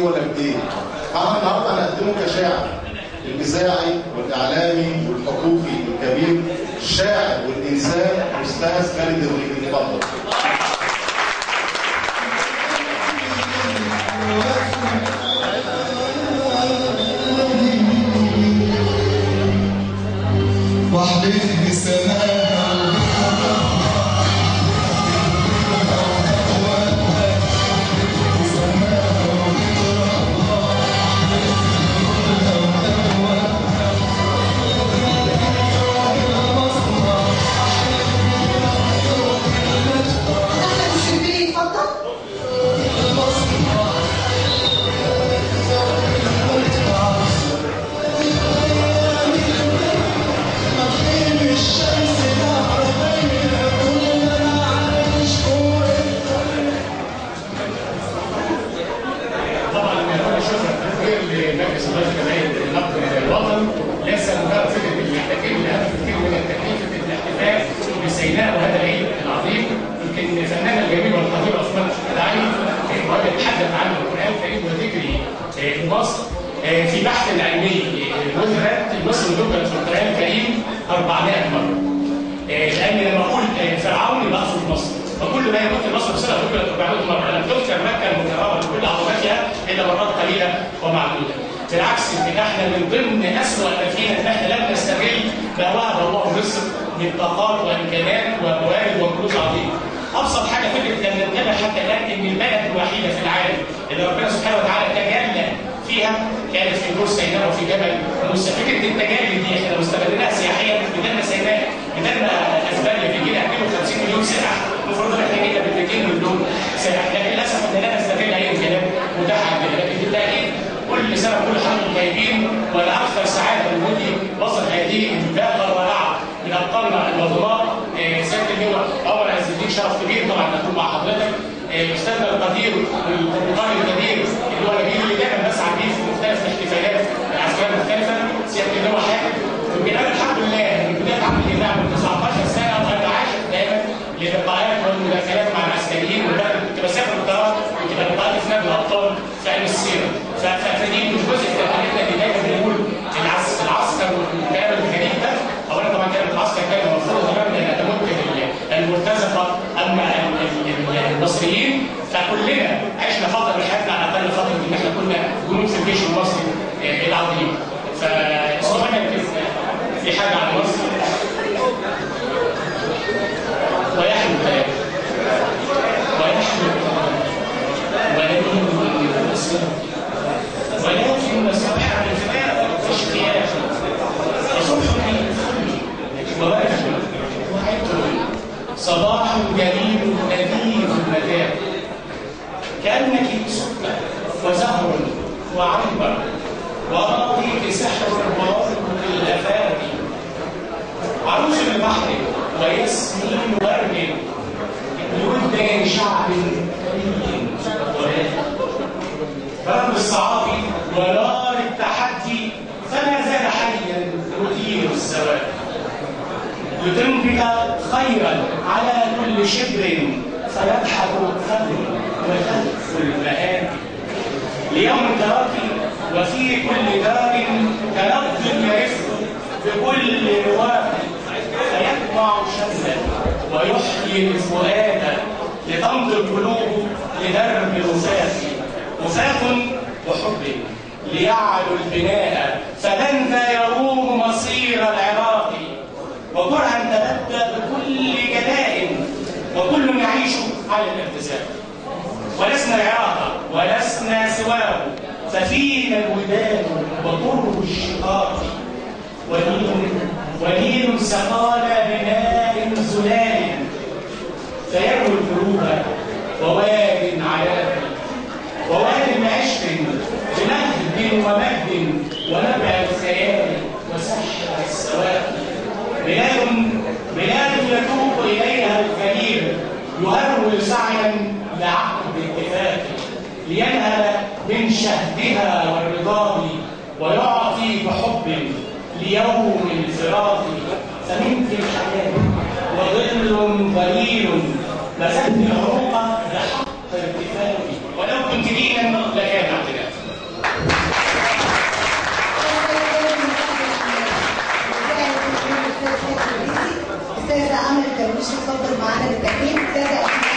ولا بايه. فاحنا النهارده هنقدمه كشاعر الاذاعي والاعلامي والحقوقي الكبير، الشاعر والانسان الاستاذ خالد الريفي. اتفضل. واحلف بسماها في بحث العلمي المثبت المصري ذكر في القرآن الكريم 400 مرة. لأن لما أقول فرعون يبقى أقصد مصر، فكل ما يذكر مصر بصيغة ذكرت 400 مرة، لم تذكر مكة المكرمة بكل عظمتها إلا مرات قليلة ومعدودة. بالعكس احنا من ضمن أسوأ ما فينا إن احنا لم نستغل ما وهب الله مصر من طاقات وإمكانات وموارد وكنوز عظيمة. أبسط حاجة فكرة أن ننتبه حتى الآن إن البلد الوحيدة في العالم اللي ربنا سبحانه وتعالى تجلى فيها كانت في دور سيناء وفي جبل موسى. فكره التجارب دي احنا لو استغلناها سياحيا بدلنا سيناء، بدلنا اسبانيا بيجي لها 250 مليون سائح، المفروض ان احنا جينا ب 200 مليون سائح، لكن للاسف احنا لا نستغل اي امكانيات متاحه عندنا. لكن بالتاكيد كل سنه كل حمد طيبين، وانا اكثر سعاده بوجودي وصل هذه الباقه الرائعه من ابطالنا العظماء. سياده اللواء عمر عز الدين، شرف كبير طبعا ان اكون مع حضرتك. استاذنا القدير والقائد الكبير اللي هو نبيل اللي دايما بسعى بيه في مختلف الاحتفالات العسكريه المختلفه، سياده اللواء حامد. يمكن انا الحمد لله من بدايه عمل الاذاعه من 19 سنه وانا عاشق دايما للقاءات والمداخلات مع العسكريين، كنت بسافر بالطيران، كنت بلقاءات في نادي الابطال في علم السيره. فدي مش جزء من تربيتنا اللي دايما بنقول العسكر والكلام الغريب ده. اولا طبعا كلمه العسكر كلمه مرفوضه تماما لانها تمت المرتزقه اما المصريين، فكلنا عشنا فتره من حياتنا على الاقل فتره ان احنا كنا جنود في الجيش المصري العظيم. فاسمعنا في حاجه عن مصر ويحلو الكلام ويحلو ولكن صبح الانفاق في اشتياق وصبح ووجه وعطر صباح جميل لذيذ المذاق كأنك سكر وزهر وعنبر وأراضيك سحر وارق الآفاق عروس البحر وياسمين ورد لود شعب كريم برد الصعاب ونار التحدي فما زال حيا مثير السواد لتنبت خيرا على كل شبر فيضحك فضل وتهف المآب ليوم تراكي وفي كل دار كنبض يرف بكل رواق فيجمع شملا ويحيي الفؤاد لتمضي القلوب لدرب وفاق وحب ليعلو البناء فمن ذا يروم مصير العراق وكرها تبدى بكل جلاء وكل يعيش على الارتزاق ولسنا العراق ولسنا سواه ففينا الوداد وطر الشقاق ونيل سقانا بماء زلال فيروي القلوب وواد عياب وواد عشق بمهد ومجد ونبع الخيال وسحر السواد بلاد يتوق اليها الكبير يهرول سعيا لعقد اتفاق لينهل من شهدها والرضا ويعطي بحب ليوم الفراق فمنك الحياه وظل ظليل مزدني العروق بحق ارتفاقي ولو كنت دينا لكان اعتداء. الاستاذه امل كرويش تتفضل معانا للتكريم. استاذه